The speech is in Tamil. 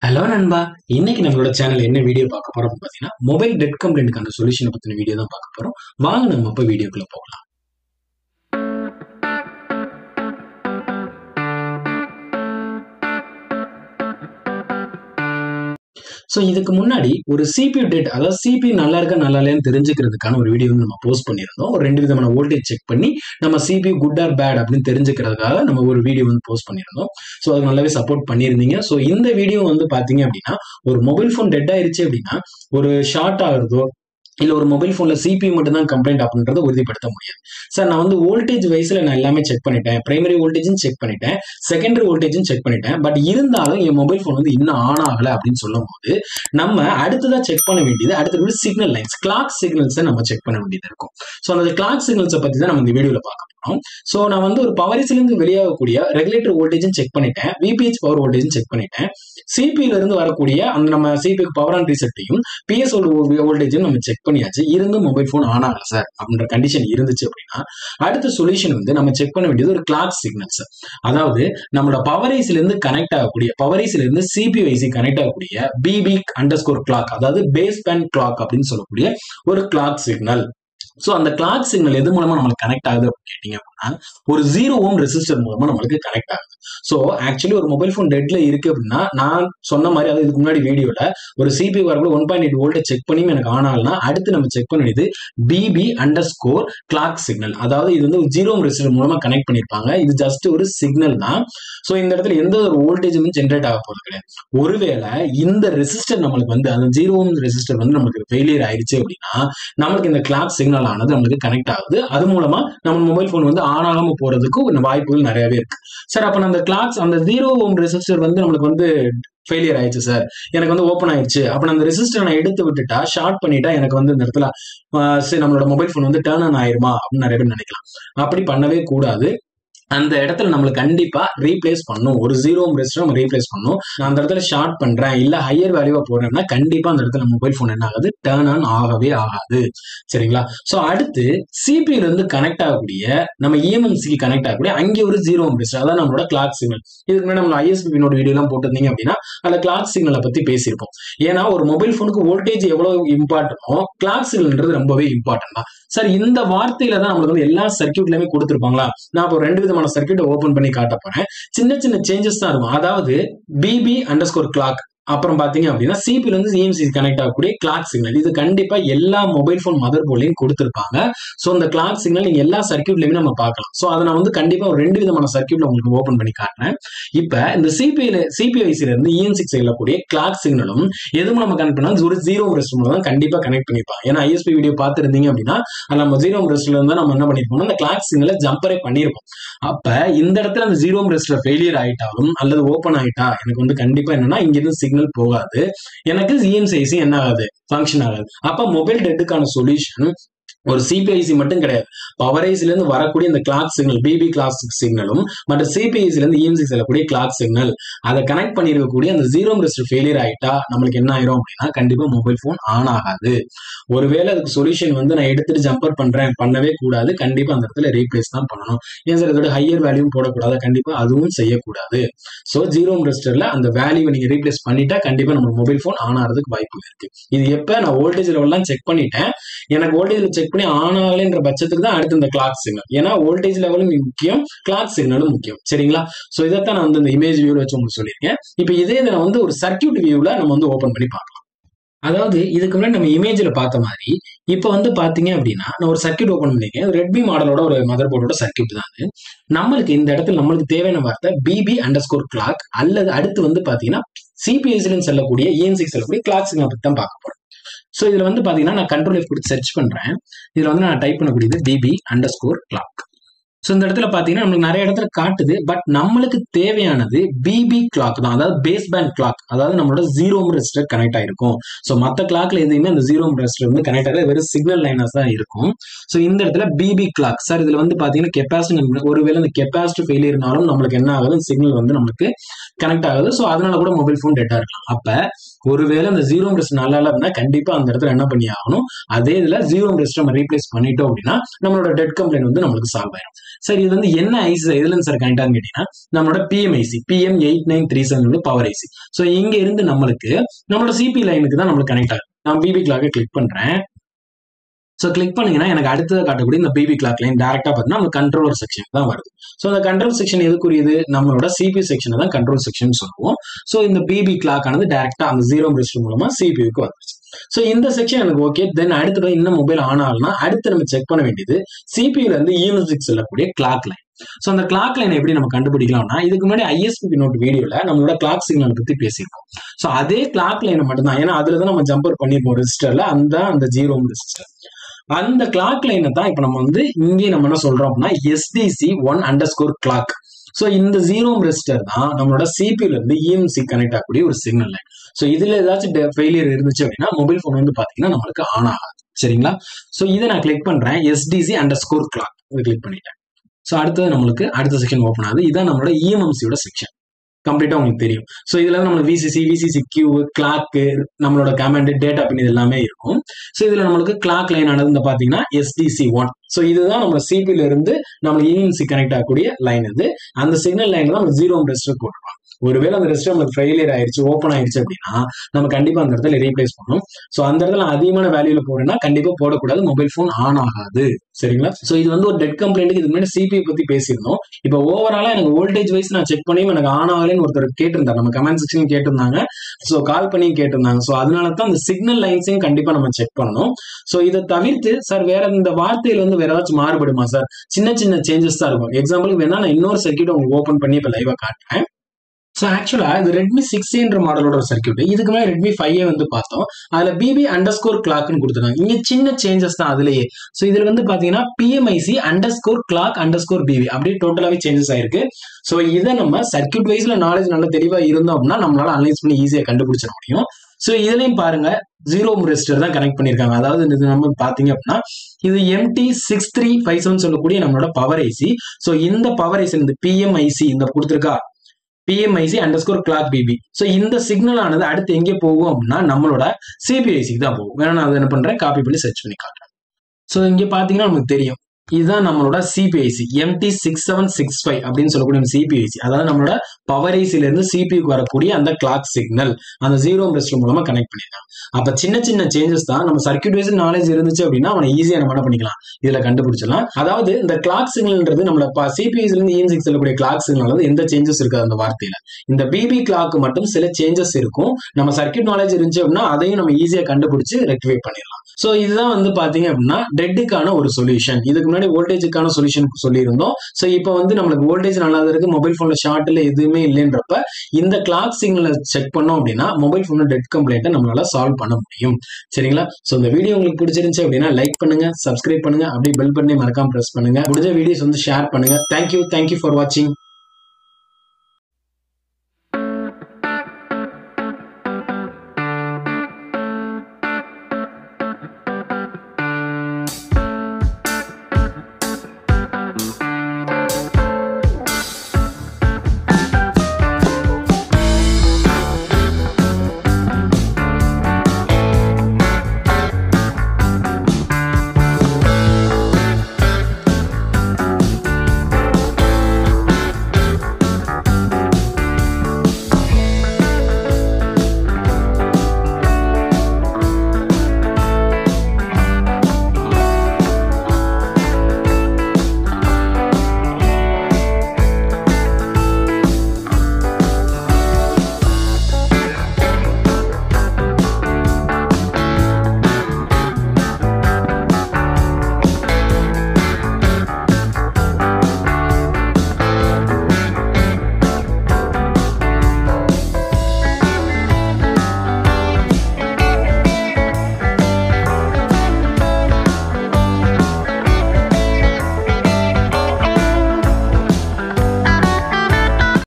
ஹலோ நண்பா, இன்னைக்கு நம்மளோட சேனல் என்ன வீடியோ பார்க்க போறோம் பார்த்தீங்கன்னா மொபைல் டெட் கம்ப்ளைண்ட்க்கான சொல்யூஷனை பத்தின வீடியோ தான் பார்க்க போறோம். வாங்க நம்ம இப்ப வீடியோக்குள்ள போகலாம். ஸோ இதுக்கு முன்னாடி ஒரு CPU டெட், அதாவது CPU நல்லா இருக்கா நல்லா இல்லையான்னு தெரிஞ்சுக்கிறதுக்கான ஒரு வீடியோ வந்து நம்ம போஸ்ட் பண்ணியிருந்தோம். ஒரு 2 விதமான வோல்டேஜ் செக் பண்ணி நம்ம CPU குட் ஆர் பேட் அப்படின்னு தெரிஞ்சுக்கிறதுக்காக நம்ம ஒரு வீடியோ வந்து போஸ்ட் பண்ணியிருந்தோம். ஸோ அது நல்லாவே சப்போர்ட் பண்ணியிருந்தீங்க. ஸோ இந்த வீடியோ வந்து பார்த்தீங்க அப்படின்னா, ஒரு மொபைல் ஃபோன் டெட் ஆயிருச்சு அப்படின்னா ஒரு ஷார்ட் ஆகுறதோ இல்ல ஒரு மொபைல் போன்ல CPU மட்டும் தான் கம்ப்ளைண்ட் அப்படின்றத உறுதிப்படுத்த முடியாது. சார் நான் வந்து வோல்டேஜ் வைஸ்ல நான் எல்லாமே செக் பண்ணிட்டேன். பிரைமரி வோல்டேஜும் செக் பண்ணிட்டேன், செகண்டரி வோல்டேஜும் செக் பண்ணிட்டேன். பட் இருந்தாலும் என் மொபைல் போன் வந்து இன்னும் ஆன் ஆகல அப்படின்னு சொல்லும்போது நம்ம அடுத்ததா செக் பண்ண வேண்டியது அடுத்தது சிக்னல் லைன்ஸ், கிளாக் சிக்னல்ஸை நம்ம செக் பண்ண வேண்டியது இருக்கும். ஸோ அந்த கிளாக் சிக்னல்ஸை பத்தி தான் நம்ம இந்த வீடியோல பார்க்க போறோம். ஸோ நான் வந்து ஒரு பவர்ஸ்ல இருந்து வெளியாகக்கூடிய ரெகுலேட்டர் வோல்டேஜும் செக் பண்ணிட்டேன், VPH பவர் வோல்டேஜும் செக் பண்ணிட்டேன், CPU இருந்து வரக்கூடிய அந்த நம்ம CPU பவர் ஆன் ரீசெட்டையும் PS வோல்டேஜும் நம்ம செக் பண்ணியாச்சு. இருந்தும் மொபைல் போன் ஆன் ஆகல சார் அப்படின்ற கண்டிஷன் இருந்துச்சு அப்படின்னா அடுத்த சொல்யூஷன் வந்து நம்ம செக் பண்ண வேண்டியது ஒரு கிளாக் சிக்னல்ஸ். அதாவது நம்மளோட பவரைஸ்ல இருந்து கனெக்ட் ஆகக்கூடிய பவரைஸ்ல இருந்து CPU IC கனெக்ட் ஆகக்கூடிய BB அண்டர்ஸ்கோர் கிளாக், அதாவது பேஸ் பேண்ட் கிளாக் அப்படின்னு சொல்லக்கூடிய ஒரு கிளாக் சிக்னல். சோ அந்த கிளாக் சிக்னல் எது மூலமா நம்மளுக்கு கனெக்ட் ஆகுது அப்படின்னு கேட்டீங்க அப்படின்னா ஒரு 0 ஓம் ரெசிஸ்டர் மூலமா நம்மளுக்கு கனெக்ட் ஆகுது. சோ ஆக்சுவலி ஒரு மொபைல் போன் டெட்ல இருக்கு அப்படின்னா நான் சொன்ன மாதிரி, அதாவது இதுக்கு முன்னாடி வீடியோல ஒரு CPU வரக்குள்ள 1.8 வோல்ட் செக் பண்ணி எனக்கு ஆன் ஆகலனா அடுத்து நம்ம செக் பண்ண வேண்டியது BB அண்டர்ஸ்கோர் கிளாக் சிக்னல். அதாவது இது வந்து ஒரு 0 ஓம் ரெசிஸ்டர் மூலமா கனெக்ட் பண்ணிருப்பாங்க. இது ஜஸ்ட் ஒரு சிக்னல் தான். சோ இந்த இடத்துல எந்த ஒரு வோல்டேஜும் ஜென்ரேட் ஆக போறது கிடையாது. ஒருவேளை இந்த ரெசிஸ்டர் நம்மளுக்கு வந்து அந்த 0 ஓம் ரெசிஸ்டர் வந்து நமக்கு ஃபெயிலியர் ஆயிடுச்சு அப்படின்னா நம்மளுக்கு இந்த கிளாக் சிக்னல் ஆனது நம்மளுக்கு கனெக்ட் ஆகுது. அது மூலமா நம்ம மொபைல் போன் வந்து ஆன் ஆகாம போறதுக்கு வாய்ப்புகள் நிறையவே இருக்கு. சார் அப்ப அந்த கிளாக்ஸ் அந்த 0 ஓம் ரெசிஸ்டர் வந்து நம்மளுக்கு வந்து ஃபெயிலியர் ஆயிடுச்சு சார், எனக்கு வந்து ஓப்பன் ஆயிடுச்சு, அப்ப அந்த ரெசிஸ்டர் நான் எடுத்து விட்டுட்டா ஷார்ட் பண்ணிட்டா எனக்கு வந்து இந்த இடத்துல நம்மளோட மொபைல் போன் வந்து டர்ன் ஆன் ஆயிருமா அப்படின்னு நிறைய பேர் நினைக்கலாம். அப்படி பண்ணவே கூடாது. அந்த இடத்துல நம்மளுக்கு கண்டிப்பா ரீப்ளேஸ் பண்ணும். ஒரு 0 ஓம் ரெசிஸ்டர் நம்ம ரீப்ளேஸ் பண்ணும். நான் அந்த இடத்துல ஷார்ட் பண்றேன் இல்ல ஹையர் வேல்யூவா போடுறேன்னா கண்டிப்பா அந்த இடத்துல மொபைல் போன் என்ன ஆகாது, டர்ன் ஆன் ஆகவே ஆகாது. சரிங்களா? சோ அடுத்து CPU இருந்து கனெக்ட் ஆகக்கூடிய நம்ம EMMC கனெக்ட் ஆகக்கூடிய அங்கே ஒரு 0 ஓம் ரெசிஸ்டர், அதான் நம்மளோட கிளாக் சிக்னல். இதுக்கு முன்னாடி நம்ம ISP பின்னோட வீடியோ எல்லாம் போட்டிருந்தீங்க அப்படின்னா அந்த கிளாக் சிக்னலை பத்தி பேசியிருப்போம். ஏன்னா ஒரு மொபைல் போனுக்கு வோல்டேஜ் எவ்வளவு இம்பார்ட்டன்டோ கிளாக் சிக்னல்ன்றது ரொம்பவே இம்பார்ட்டன்ட் தான். சார் இந்த வார்த்தையில தான் நம்மளுக்கு வந்து எல்லா சர்க்கியூட்லயுமே கொடுத்திருப்பாங்களா? நான் இப்போ 2 விதமான சர்க்கியூட்டை ஓபன் பண்ணி காட்ட போறேன். சின்ன சின்ன சேஞ்சஸ் தான் இருக்கும். அதாவது BB அண்டர்ஸ்கோர் கிளாக், அப்புறம் பாத்தீங்க அப்படின்னா CPU இருந்து EMC கனெக்ட் ஆகக்கூடிய கிளாக் சிக்னல். இது கண்டிப்பா எல்லா மொபைல் போன் மதர் போர்ட்லயும் கொடுத்திருப்பாங்க. சோ இந்த கிளாக் சிக்னல் நீங்க எல்லா சர்க்கியூட்லயுமே நம்ம பார்க்கலாம். சோ அதை நான் வந்து கண்டிப்பா ஒரு 2 விதமான சர்க்கியூட்ல உங்களுக்கு ஓபன் பண்ணி காட்டுறேன். இப்ப இந்த CPU IC இருந்து EMC செல்லக்கூடிய கிளாக் சிக்னலும் எது மூலமா கனெக்ட் பண்ணா ஒரு 0 ஓம் ரெசிஸ்டர் மூலம் தான் கண்டிப்பா கனெக்ட் பண்ணிருப்பாங்க. ஏன்னா ISP வீடியோ பார்த்திருந்தீங்க அப்படின்னா அதுல நம்ம 0 ஓம் ரெசிஸ்டர்ல இருந்தா நம்ம என்ன பண்ணிருப்போம், அந்த கிளாக் சிக்னலை ஜம்பரே பண்ணிருப்போம். அப்ப இந்த இடத்துல அந்த 0 ஓம் ரெசிஸ்டர் ஃபெயிலியர் ஆயிட்டாலும் அல்லது ஓபன் ஆயிட்டா எனக்கு வந்து கண்டிப்பா என்னன்னா இங்க இருந்து சிக்னல் போகாது, எனக்கு EMC IC என்ன ஆகாது, ஃபங்க்ஷன் ஆகாது. அப்ப மொபைல் டெட்டுக்கான சொல்யூஷன் ஒரு CPU IC மட்டும் கிடையாது, பவர் ஐஸ்ல இருந்து வரக்கூடிய இந்த கிளாக் சிக்னல் BB கிளாக் சிக்னலும் மற்ற CPU IC இருந்து EMC செல்லக்கூடிய கிளாக் சிக்னல் அதை கனெக்ட் பண்ணிருக்கக்கூடிய அந்த 0 ஓம் ரெசிஸ்டர் ஃபெயிலியர் ஆயிட்டா நம்மளுக்கு என்ன ஆயிரும் அப்படின்னா கண்டிப்பா மொபைல் போன் ஆன் ஆகாது. ஒருவேளை அதுக்கு சொல்யூஷன் வந்து நான் எடுத்துட்டு ஜம்பர் பண்றேன், பண்ணவே கூடாது. கண்டிப்பா அந்த இடத்துல ரீப்ளேஸ் தான் பண்ணணும். ஏன் சார் இதோட ஹையர் வேல்யூ போடக்கூடாது? கண்டிப்பா அதுவும் செய்யக்கூடாது. சோ 0 ஓம் ரெசிஸ்டர்ல அந்த வேல்யூவை நீங்க ரீப்ளேஸ் பண்ணிட்டா கண்டிப்பா நம்ம மொபைல் போன் ஆன் ஆகிறதுக்கு வாய்ப்பு இருக்கு. இது எப்ப நான் வோல்டேஜ் லெவல்லாம் செக் பண்ணிட்டேன், எனக்கு வோல்டேஜ் செக் பண்ணி ஆன் ஆகலைன்ற பட்சத்துக்கு தான் அடுத்து இந்த கிளாக் சிக்னல். ஏன்னா வோல்டேஜ் லெவலும் முக்கியம், கிளாக் சிக்னலும் முக்கியம். சரிங்களா? சோ இதைத்தான் நான் வந்து இந்த இமேஜ் வியூல வச்சு உங்களுக்கு சொல்லியிருக்கேன். இப்ப இதே நான் வந்து ஒரு சர்க்கியூட் வியூல நம்ம வந்து ஓபன் பண்ணி பார்க்கலாம். அதாவது இதுக்கு முன்னாடி நம்ம இமேஜ்ல பார்த்த மாதிரி இப்ப வந்து பாத்தீங்க அப்படின்னா நான் ஒரு சர்க்கியூட் ஓபன் பண்ணிருக்கேன். ரெட்மி மாடலோட ஒரு மதர் போர்டோட சர்க்கியூட் தான் அது. நம்மளுக்கு இந்த இடத்துல நம்மளுக்கு தேவையான வார்த்தை BB அண்டர்ஸ்கோர் கிளாக், அல்லது அடுத்து வந்து பாத்தீங்கன்னா CPU செல்லக்கூடிய EMC செல்லக்கூடிய கிளாக் சிக்னல் பத்தி தான் பார்க்க போறோம். சோ இதுல வந்து பாத்தீங்கன்னா நான் கண்ட்ரோல் F கொடுத்து சர்ச் பண்றேன். இதுல வந்து நான் டைப் பண்ணக்கூடியது BB அண்டர்ஸ்கோர் கிளாக். சோ இந்த இடத்துல பாத்தீங்கன்னா நம்மளுக்கு நிறைய இடத்துல காட்டுது. பட் நம்மளுக்கு தேவையானது BB கிளாக் தான், அதாவது பேஸ் பேண்ட் கிளாக், அதாவது நம்மளோட 0 ஓம் ரெசிஸ்டர் கனெக்ட் ஆயிருக்கும். சோ மத்த கிளாக்ல எதுவுமே அந்த 0 ஓம் ரெசிஸ்டர் வந்து கனெக்ட் ஆகாது, வெறும் சிக்னல் லைனர்ஸ் தான் இருக்கும். சோ இந்த இடத்துல BB கிளாக் சார் இதுல வந்து பாத்தீங்கன்னா கெப்பாசிட்டி, ஒருவேளை இந்த கெப்பாசிட்டி ஃபெயிலியர்னாலும் நம்மளுக்கு என்ன ஆகுது, சிக்னல் வந்து நம்மளுக்கு கனெக்ட் ஆகுது. சோ அதனால கூட மொபைல் போன் டெட்டா இருக்கலாம். அப்ப ஒருவேளை அந்த ஜீரோ ரெஸ்ட் நல்லா இல்லை அப்படின்னா கண்டிப்பா அந்த இடத்துல என்ன பண்ணி ஆகணும், அதே இதுல ஜீரோ ரெஸ்ட் நம்ம ரீப்ளேஸ் பண்ணிட்டோம் அப்படின்னா நம்மளோட டெட் கம்ப்ளைண்ட் வந்து நம்மளுக்கு சால்வ் ஆயிடும். சரி, இது வந்து என்ன ஐசி எதுல இருந்து சார் கனெக்ட் ஆகுன்னு கேட்டீங்கன்னா நம்மளோட பிஎம்ஐசி PM8937 வந்து பவர் ஐசி. ஸோ இங்க இருந்து நம்மளுக்கு நம்மளோட சிபி லைனுக்கு தான் நம்மளுக்கு கனெக்ட் ஆகும். நான் பிபி கிளாக்கை கிளிக் பண்றேன். ஸோ கிளிக் பண்ணீங்கன்னா எனக்கு அடுத்தது காட்டக்கூடிய இந்த பிபி கிளாக் லைன் டேரக்டா பார்த்தீங்கன்னா நம்ம கண்ட்ரோலர் செக்ஷன் தான் வருது. ஸோ அந்த கண்ட்ரோல் செக்ஷன் எதுக்குரியது, நம்மளோட சிபி செக்ஷனை தான் கண்ட்ரோல் செக்ஷன் சொல்லுவோம். ஸோ இந்த பிபி கிளாக் ஆனது டேரக்டா அந்த ஜீரோ ரெஸ்ட் மூலமா சிபியூக்கு வந்துருச்சு. ஸோ இந்த செக்ஷன் எனக்கு ஓகே. தென் அடுத்தது இன்னும் மொபைல் ஆன் ஆகலாம். அடுத்து நம்ம செக் பண்ண வேண்டியது சிபியூல இருந்து EM6 சொல்லக்கூடிய கிளாக் லைன். ஸோ அந்த கிளாக் லைன் எப்படி நம்ம கண்டுபிடிக்கலாம்னா, இதுக்கு முன்னாடி ISP நோட் வீடியோல நம்மளோட கிளாக் சிக்னல் பத்தி பேசியிருக்கோம். ஸோ அதே கிளாக் லைனை மட்டும் தான், ஏன்னா அதுல தான் நம்ம ஜம்பர் பண்ணிருப்போம் ரெஜிஸ்டர்ல, அந்த ஜீரோ ரெஜிஸ்டர். அந்த கிளாக் லைனை தான் இப்ப நம்ம வந்து இங்கே நம்ம என்ன சொல்றோம் அப்படின்னா SDC1_clock. ஸோ இந்த ஜீரோ ரெஜிஸ்டர் தான் நம்மளோட சிபியூல இருந்து EMC கனெக்ட் ஆகக்கூடிய ஒரு சிக்னல் லைன். ஸோ இதுல ஏதாச்சும் ஃபெயிலியர் இருந்துச்சு அப்படின்னா மொபைல் போன் வந்து பாத்தீங்கன்னா நம்மளுக்கு ஆன் ஆகாது. சரிங்களா? ஸோ இதை நான் கிளிக் பண்றேன், SDC_clock கிளிக் பண்ணிட்டேன். ஸோ அடுத்தது நம்மளுக்கு அடுத்த செக்ஷன் ஓப்பன் ஆகுது. இதுதான் நம்மளோட EMMCயோட செக்ஷன். கம்ப்ளீட்டா உங்களுக்கு தெரியும். ஸோ இதுல நம்மளுக்கு VCC கிளாக், நம்மளோட கமாண்ட், டேட்டா பின் இது எல்லாமே இருக்கும். ஸோ இதுல நம்மளுக்கு கிளாக் லைன் ஆனது பாத்தீங்கன்னா SDC1. ஸோ இதுதான் நம்ம சிபில இருந்து நம்ம EMC கனெக்ட் ஆகக்கூடிய லைன். இது அந்த சிக்னல் லைன் தான் நம்ம ஜீரோ ரெஜிஸ்டர் போட்டுருவோம். ஒருவேளை அந்த ரெஜிஸ்டர் நமக்கு ஃபெயிலியர் ஆயிடுச்சு, ஓப்பன் ஆயிடுச்சு அப்படின்னா நம்ம கண்டிப்பா அந்த இடத்துல ரீப்ளேஸ் பண்ணணும். ஸோ அந்த இடத்துல அதிகமான வேல்யூல போடுறேன்னா கண்டிப்பா போடக்கூடாது, மொபைல் போன் ஆன் ஆகாது. சரிங்களா? ஸோ இது வந்து ஒரு டெட் கம்ப்ளைண்ட்டுக்கு இதுக்கு முன்னாடி சிபி பத்தி பேசியிருந்தோம். இப்போ ஓவராலா எனக்கு வோல்டேஜ் வைஸ் நான் செக் பண்ணியும் எனக்கு ஆன் ஆகலன்னு ஒருத்தர் கேட்டிருந்தார், நம்ம கமெண்ட் செக்ஷன் கேட்டிருந்தாங்க. ஸோ கால் பண்ணி கேட்டிருந்தாங்க. ஸோ அதனால தான் அந்த சிக்னல் லைன்ஸையும் கண்டிப்பா நம்ம செக் பண்ணணும். ஸோ இதை தவிர்த்து சார் வேற இந்த வார்த்தையில வந்து வேற ஏதாச்சும் மாறுபடுமா சார்? சின்ன சின்ன சேஞ்சஸ் தான் இருக்கும். எக்ஸாம்பிளுக்கு வேணா நான் இன்னொரு சர்க்யூட் உங்களுக்கு ஓப்பன் பண்ணி இப்போ லைவா காட்டுறேன். ஸோ ஆக்சுவலா இது Redmi 6A மாடலோட சர்க்யூட். இதுக்கு மேலே Redmi 5A வந்து பார்த்தோம். அதுல BB_clockன்னு கொடுத்துருக்காங்க. இங்க சின்ன சேஞ்சஸ் தான் அதுலயே. ஸோ இதுல வந்து பாத்தீங்கன்னா PMIC_clock_BB அப்படியே டோட்டலாவே சேஞ்சஸ் ஆயிருக்கு. ஸோ இதை நம்ம சர்க்யூட் வைஸ்ல நாலேஜ் நல்ல தெளிவா இருந்தோம் அப்படின்னா நம்மளால அனலைஸ் பண்ணி ஈஸியா கண்டுபிடிச்சிட முடியும். ஸோ இதுலயும் பாருங்க ஜீரோ ரெஜிஸ்டர் தான் கனெக்ட் பண்ணிருக்காங்க. அதாவது இது நம்ம பாத்தீங்க அப்படின்னா இது MT6357 சொல்லக்கூடிய நம்மளோட பவர் ஐசி. ஸோ இந்த பவர் ஐசி இந்த PMIC இந்த கொடுத்துருக்கா PMIC_clock BB. ஸோ இந்த சிக்னல் ஆனது அடுத்து எங்கே போகும் அப்படின்னா நம்மளோட சிபிஐசிக்கு தான் போகும். வேணா நான் என்ன பண்றேன், காப்பி பண்ணி சர்ச் பண்ணி காட்டுறேன். ஸோ இங்க பாத்தீங்கன்னா நமக்கு தெரியும் இதுதான் நம்மளோட சிபிஐசி MT6765 அப்படின்னு சொல்லக்கூடிய சிபிஐசி. அதாவது நம்மளோட பவர் ஐசில இருந்து சிபிக்கு வரக்கூடிய அந்த கிளாக் சிக்னல் அந்த ஜீரோ ரெஜிஸ்டர் மூலமா கனெக்ட் பண்ணிருக்காங்க. அப்ப சின்ன சின்ன சேஞ்சஸ் தான். நம்ம சர்க்யூட் வைஸ் நாலேஜ் இருந்துச்சு அப்படின்னா அவனை ஈஸியா நம்ம என்ன பண்ணிக்கலாம், இதுல கண்டுபிடிச்சலாம். அதாவது இந்த கிளாக் சிக்னல்ன்றது நம்மள சிபிஐசில இருந்து EM6 சொல்லக்கூடிய கிளாக் சிக்னல் வந்து எந்த சேஞ்சஸ் இருக்காது அந்த வார்த்தையில. இந்த பிபி கிளாக் மட்டும் சில சேஞ்சஸ் இருக்கும். நம்ம சர்க்யூட் நாலேஜ் இருந்துச்சு அப்படின்னா அதையும் நம்ம ஈஸியா கண்டுபிடிச்சு ரெக்டிஃபை பண்ணிடலாம். ஸோ இதுதான் வந்து பாத்தீங்க அப்படின்னா டெட்டுக்கான ஒரு சொல்யூஷன். இதுக்கு முன்னாடி வோல்டேஜுக்கான சொல்யூஷன் சொல்லியிருந்தோம். ஸோ இப்போ வந்து நம்மளுக்கு வோல்டேஜ் நல்லா இருக்கு, மொபைல் போன்ல ஷார்ட்ல எதுவுமே இல்லைன்றப்ப இந்த கிளாக் சிக்னலை செக் பண்ணோம் அப்படின்னா மொபைல் போன்ல டெட் கம்ப்ளைண்ட்டை நம்மளால சால்வ் பண்ண முடியும். சரிங்களா? ஸோ இந்த வீடியோ உங்களுக்கு பிடிச்சிருந்துச்சு அப்படின்னா லைக் பண்ணுங்க, சப்ஸ்கிரைப் பண்ணுங்க, அப்படியே பெல் பட்டனை மறக்காம பிரஸ் பண்ணுங்க. முடிஞ்ச வீடியோஸ் வந்து ஷேர் பண்ணுங்க. தேங்க்யூ ஃபார் வாட்சிங்.